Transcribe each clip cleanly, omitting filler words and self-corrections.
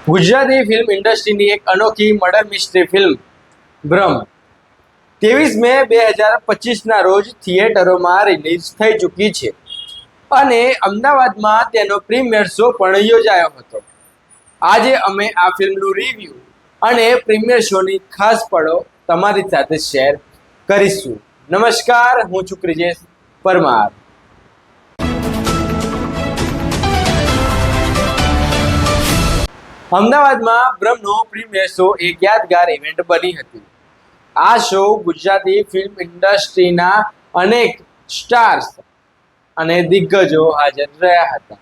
Gujarati film ઇન્ડસ્ટ્રીની એક અનોખી murder mystery film ભ્રમ 23 મે 2025ના રોજ થિયેટરોમાં રિલીઝ થઈ ચૂકી છે અને અમદાવાદમાં તેનો પ્રીમિયર શો પણ યોજાયો હતો. આજે અમે આ ફિલ્મનું રિવ્યૂ અને પ્રીમિયર શોની ખાસ પળો તમારી સાથે શેર કરીશું. નમસ્કાર, હું છું ક્રિજેશ પરમાર. અમદાવાદમાં ભ્રમનો પ્રીમિયર શો એક યાદગાર ઇવેન્ટ બની હતી. આ શો ગુજરાતી ફિલ્મ ઇન્ડસ્ટ્રીના અનેક સ્ટાર્સ અને દિગ્ગજો હાજર રહ્યા હતા.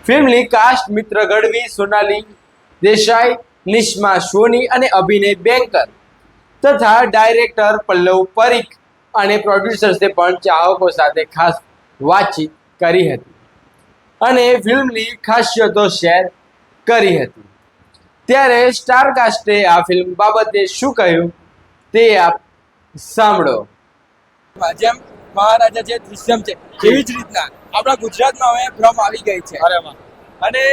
ફિલ્મની કાસ્ટ મિત્ર ગઢવી, સોનાલી દેસાઈ, નિશ્મા સોની અને અભિનય બેંકર તથા ડાયરેક્ટર પલ્લવ પરીખ અને પ્રોડ્યુસર્સે પણ ચાહકો સાથે ખાસ વાતચીત કરી હતી અને ફિલ્મની ખાસિયતો શેર કરી હતી. ત્યારે સ્ટાર કાસ્ટે આ ફિલ્મ બાબતે શું કહ્યું તે આપ સાંભળો. જેમ મહારાજા જે દૃશ્યમ છે એવી જ રીતના આપણા ગુજરાતમાં હવે ભ્રમ આવી ગઈ છે. અને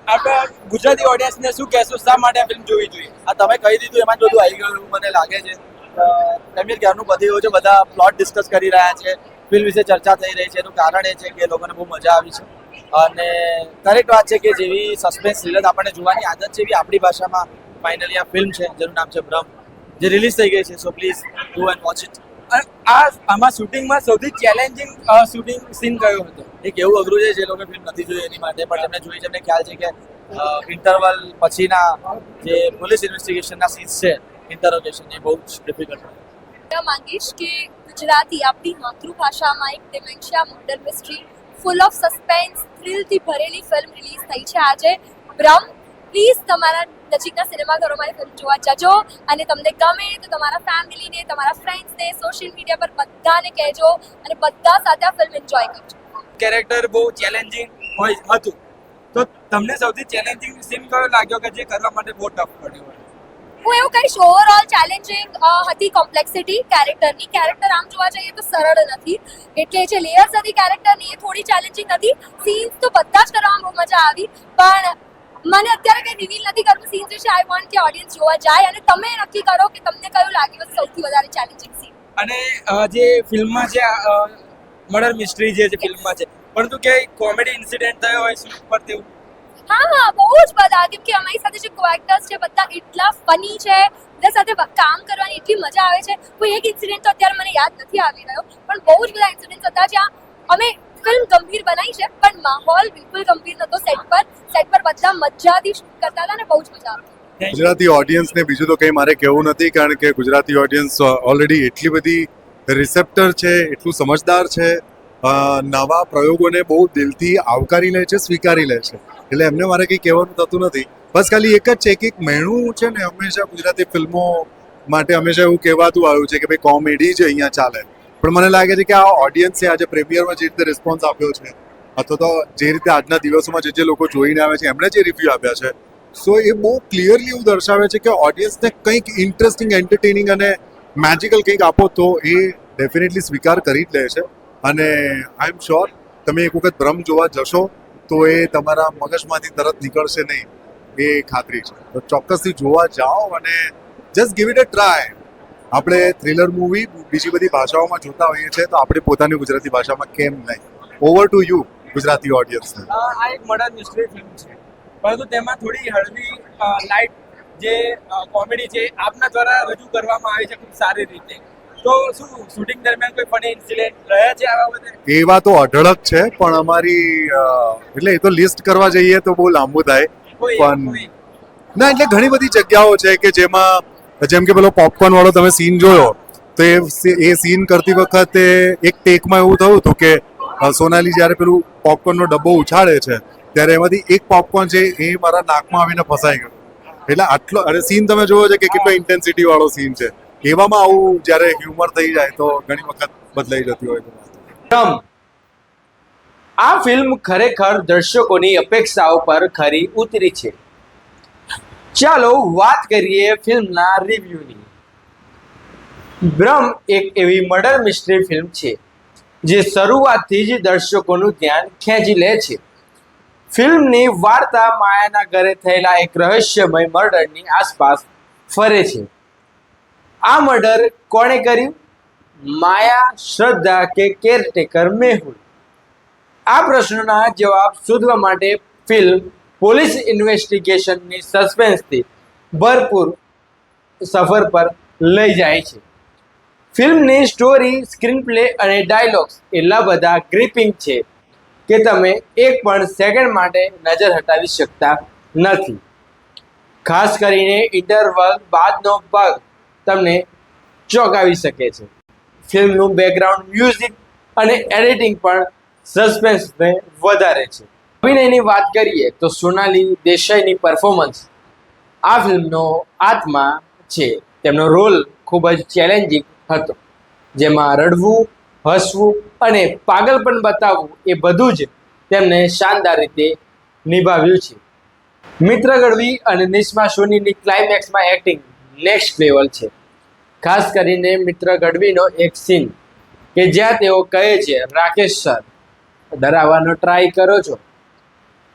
આપણા ગુજરાતી ઓડિયન્સને શું કહેશો, શા માટે આ ફિલ્મ જોવી જોઈએ? આ તમે કહી દીધું એમાં જ બધું આવી ગયું એવું મને લાગે છે. પ્રેમિયર ક્યારનું પતી ગયું છે, બધા પ્લોટ ડિસ્કસ કરી રહ્યા છે, ફિલ્મ વિશે ચર્ચા થઈ રહી છે. એનું કારણ એ છે કે લોકોને બહુ મજા આવી છે અને કરેક્ટ વાત છે કે જેવી સસ્પેન્સ થ્રિલર આપણને જોવાની આદત છે એવી આપણી ભાષામાં ફાઇનલી આ ફિલ્મ છે જેનું નામ છે ભ્રમ, જે રિલીઝ થઈ ગઈ છે. So please go and watch it. આમાં શૂટિંગમાં સૌથી ચેલેન્જિંગ શૂટિંગ સીન કયો હતો? એક એવું અઘરું છે જે લોકો ફિલ્મ નથી જોઈ એની માટે, પણ જેમને જોઈ છે એમને ખ્યાલ છે કે ઇન્ટરવલ પછીના જે પોલીસ ઇન્વેસ્ટિગેશનના સીન્સ છે, ઇન્ટરોગેશન, એ બહુ જ ડિફિકલ્ટ હોય. માંગીશ કે ગુજરાતી આપણી માતૃભાષામાં એક dementia murder mystery full of suspense થ્રિલથી ભરેલી ફિલ્મ રિલીઝ થઈ છે આજે, ભ્રમ. પ્લીઝ તમારા નજીકના સિનેમાઘરોમાં ફિલ્મ જોવા જજો અને તમને ગમે તો તમારા ફેમિલીને, તમારા ફ્રેન્ડ્સને, સોશિયલ મીડિયા પર બધાને કહેજો અને બધા સાથે આ ફિલ્મ એન્જોય કરજો. કેરેક્ટર બહુ ચેલેન્જિંગ હતું, તો તમને સૌથી ચેલેન્જિંગ સીન કયો લાગ્યો કે જે કરવા માટે બહુ ટફ પડ્યું હોય? હું એવું કહીશ, ઓવરઓલ ચેલેન્જિંગ હતી કોમ્પ્લેક્સિટી કેરેક્ટરની. કેરેક્ટર આમ જોવા જઈએ તો સરળ નથી, એટલે જે લેયર્સ હતી કેરેક્ટરની એ થોડી ચેલેન્જિંગ હતી. સીન્સ તો બધા જ કરવામાં બહુ મજા આવી, પણ મને અત્યારે કંઈ રિવીલ નથી કરવું સીન્સ વિશે. આઈ વોન્ટ કે ઓડિયન્સ જોવા જાય અને તમે નક્કી કરો કે તમને કયું લાગ્યું સૌથી વધારે ચેલેન્જિંગ સીન. અને જે ફિલ્મમાં છે મર્ડર મિસ્ટ્રી જે ફિલ્મમાં છે, પરંતુ કે કોમેડી ઇન્સિડન્ટ થયો હોય શૂટ પર તેવું? હા, બહુ જ બધા. કેમ કે અમારી સાથે જે કોએક્ટર્સ છે બધા એટલા ફની છે, બધા સાથે કામ કરવાની એટલી મજા આવે છે. કોઈ એક ઇન્સિડન્ટ તો અત્યારે મને યાદ નથી આવી રહ્યો, પણ બહુ જ બધા ઇન્સિડન્ટ્સ હતા જ્યાં અમે ફિલ્મ ગંભીર બનાવી છે પણ માહોલ બિલકુલ ગંભીર નહોતો. સેટ પર બધા મજાથી શૂટ કરતા હતા અને બહુ જ મજા આવતી. ગુજરાતી ઓડિયન્સને બીજું તો કંઈ મારે કહેવું નથી, કારણ કે ગુજરાતી ઓડિયન્સ ઓલરેડી એટલી બધી રિસેપ્ટર છે, એટલું સમજદાર છે, નવા પ્રયોગોને બહુ દિલથી આવકારી લે છે, સ્વીકારી લે છે. એટલે એમને મારે કંઈ કહેવાનું થતું નથી. બસ ખાલી એક જ છે કે એક મેણું છે ને, હંમેશા ગુજરાતી ફિલ્મો માટે હંમેશા એવું કહેવાતું આવ્યું છે કે ભાઈ કોમેડી જ અહીંયા ચાલે. પણ મને લાગે છે કે આ ઓડિયન્સે આજે પ્રીમિયરમાં જે રીતે રિસ્પોન્સ આપ્યો છે, અથવા તો જે રીતે આજના દિવસોમાં જે લોકો જોઈને આવે છે એમણે જે રિવ્યૂ આપ્યા છે, સો એ બહુ ક્લિયરલી એવું દર્શાવે છે કે ઓડિયન્સને કંઈક ઇન્ટરેસ્ટિંગ, એન્ટરટેનિંગ અને મેજિકલ કંઈક આપો તો એ ડેફિનેટલી સ્વીકાર કરી જ લે છે. અને આઈ એમ શ્યોર તમે એક વખત ભ્રમ જોવા જશો તો એ તમારા મગજમાંથી તરત નીકળશે નહીં, એ ખાતરી છે. તો ચોક્કસથી જોવા જાઓ અને just give it a try. આપણે થ્રિલર મૂવી બીજી બધી ભાષાઓમાં જોતા હોઈએ છીએ, તો આપણે પોતાની ગુજરાતી ભાષામાં કેમ નહીં? ઓવર ટુ યુ ગુજરાતી ઓડિયન્સને. આ એક મર્ડર મિસ્ટ્રી ફિલ્મ છે, પરંતુ તેમાં થોડી હળવી લાઇટ જે કોમેડી છે આપના દ્વારા રજૂ કરવામાં આવી છે ખૂબ સારી રીતે. તો શું શૂટિંગ દરમિયાન કોઈ ફની ઇન્સિડન્ટ રહ્યા છે આ બાબતે? એવા તો અઢળક છે, પણ અમારી એટલે એ તો લિસ્ટ કરવા જઈએ તો બહુ લાંબુ થાય. પણ ના, એટલે ઘણી બધી જગ્યાઓ છે કે જેમ કે પેલો પોપકોર્ન વાળો તમે સીન જોયો, તો એ સીન કરતી વખતે એક ટેકમાં એવું થયું હતું કે સોનાલી જ્યારે પેલું પોપકોર્નનો ડબ્બો ઉછાળે છે ત્યારે એમાંથી એક પોપકોર્ન છે એ મારા નાકમાં આવીને ફસાઈ ગયો. એટલે આટલો સીન તમે જોવો છો કે કેટલો ઇન્ટેન્સિટી વાળો સીન છે. એવામાં આવું જ્યારે હ્યુમર થઈ જાય તો ઘણી વખત બદલાઈ જતી હોય. ભ્રમ આ ફિલ્મ ખરેખર દર્શકોની અપેક્ષાઓ પર ખરી ઉતરી છે. ચાલો વાત કરીએ ફિલ્મના રિવ્યૂની. ભ્રમ એક એવી મર્ડર મિસ્ટ્રી ફિલ્મ છે જે શરૂઆતથી જ દર્શકોનું ધ્યાન ખેંચી લે છે. ફિલ્મની વાર્તા માયાના ઘરે થયેલા એક રહસ્યમય મર્ડરની આસપાસ ફરે છે. આ મર્ડર કોણે કર્યું? માયા, શ્રદ્ધા કે કેરટેકર મેહુલ? આ પ્રશ્નોના જવાબ શોધવા માટે ફિલ્મ પોલીસ ઇન્વેસ્ટિગેશનની સસ્પેન્સથી ભરપૂર સફર પર લઈ જાય છે. ફિલ્મની સ્ટોરી, સ્ક્રીન પ્લે અને ડાયલોગ્સ એટલા બધા ગ્રીપિંગ છે કે તમે એક પણ સેકન્ડ માટે નજર હટાવી શકતા નથી. ખાસ કરીને ઇન્ટરવલ બાદનો ભાગ તમને ચોંકાવી શકે છે. ફિલ્મનું બેકગ્રાઉન્ડ મ્યુઝિક અને એડિટિંગ પણ સસ્પેન્સને વધારે છે. અભિનયની વાત કરીએ તો સોનાલી દેસાઈની પરફોર્મન્સ આ ફિલ્મનો આત્મા છે. તેમનો રોલ ખૂબ જ ચેલેન્જિંગ હતો, જેમાં રડવું, હસવું અને પાગલપણ બતાવવું એ બધું જ તેમને શાનદાર રીતે નિભાવ્યું છે. મિત્ર ગઢવી અને નિસ્મા સોનીની ક્લાઇમેક્સમાં એક્ટિંગ નેક્સ્ટ લેવલ છે. ખાસ કરીને મિત્ર ગઢવીનો એક સીન કે જ્યાં તેઓ કહે છે, રાકેશ સર, ડરાવવાનો ટ્રાય કરો છો.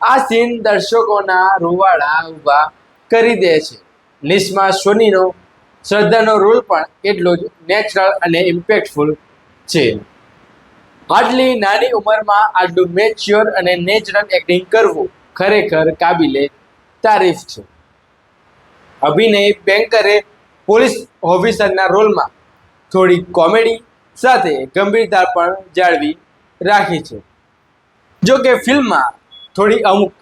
આ સીન દર્શકોના રૂવાડા ઊભા કરી દે છે. નિસ્મા સોનીનો શ્રદ્ધાનો રોલ પણ એટલો જ નેચરલ અને ઇમ્પેક્ટફુલ છે. આટલી નાની ઉંમરમાં આટલું મેચ્યોર અને નેચરલ એક્ટિંગ કરવું ખરેખર કાબિલે તારીફ છે. અભિનય બેંકરે પોલીસ ઓફિસરના રોલમાં થોડી કોમેડી સાથે ગંભીરતા પણ જાળવી રાખી છે. જો કે ફિલ્મમાં થોડી અમુક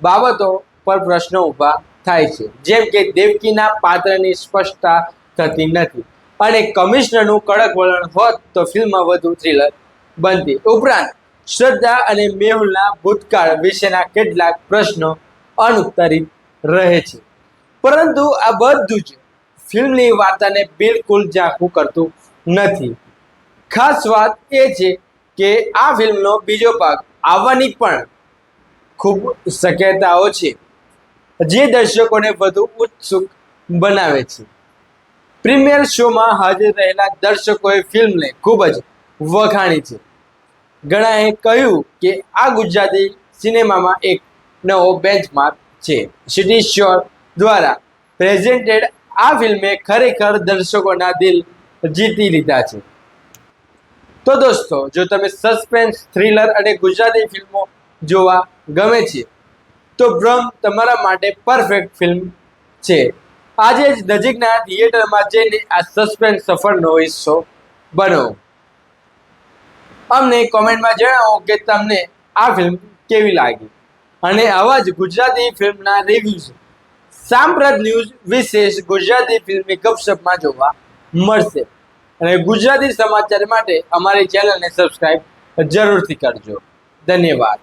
બાબતો પર પ્રશ્નો ઊભા થાય છે, જેમ કે દેવકીના પાત્રની સ્પષ્ટતા થતી નથી અને કમિશનરનું કડક વલણ હોત તો ફિલ્મમાં વધુ થ્રિલર બનતી. ઉપરાંત શ્રદ્ધા અને મેહુલના ભૂતકાળ વિશેના કેટલાક પ્રશ્નો અનુત્તરિત રહે છે. પરંતુ આ બધું જ ફિલ્મની વાર્તાને બિલકુલ ઝાંખું કરતું નથી. ખાસ વાત એ છે કે આ ફિલ્મનો બીજો ભાગ આવવાની પણ ખૂબ શક્યતાઓ છે, જે દર્શકોને વધુ ઉત્સુક બનાવે છે. પ્રીમિયર શોમાં હાજર રહેલા દર્શકોએ ફિલ્મને ખૂબ જ વખાણી છે. ઘણાએ કહ્યું કે આ ગુજરાતી સિનેમામાં એક નવો બેન્ચમાર્ક છે. સિટી શોર દ્વારા પ્રેઝન્ટેડ આ ફિલ્મે ખરેખર દર્શકોના દિલ જીતી લીધા છે. તો દોસ્તો, જો તમે સસ્પેન્સ, થ્રિલર અને ગુજરાતી ફિલ્મો જોવા ગમે છે તો ભ્રમ તમારા માટે પરફેક્ટ ફિલ્મ છે. આજે જ નજીકના થિયેટરમાં જઈને આ સસ્પેન્સ સફરનો હિસ્સો બનો. અમને કોમેન્ટમાં જણાવો કે તમને આ ફિલ્મ કેવી લાગી. અને આવા જ ગુજરાતી ફિલ્મના રિવ્યૂઝ, સાંપ્રત ન્યૂઝ વિશેષ ગુજરાતી ફિલ્મની ગપશપમાં જોવા મળશે. અને ગુજરાતી સમાચાર માટે અમારી ચેનલને સબસ્ક્રાઈબ જરૂરથી કરજો. ધન્યવાદ.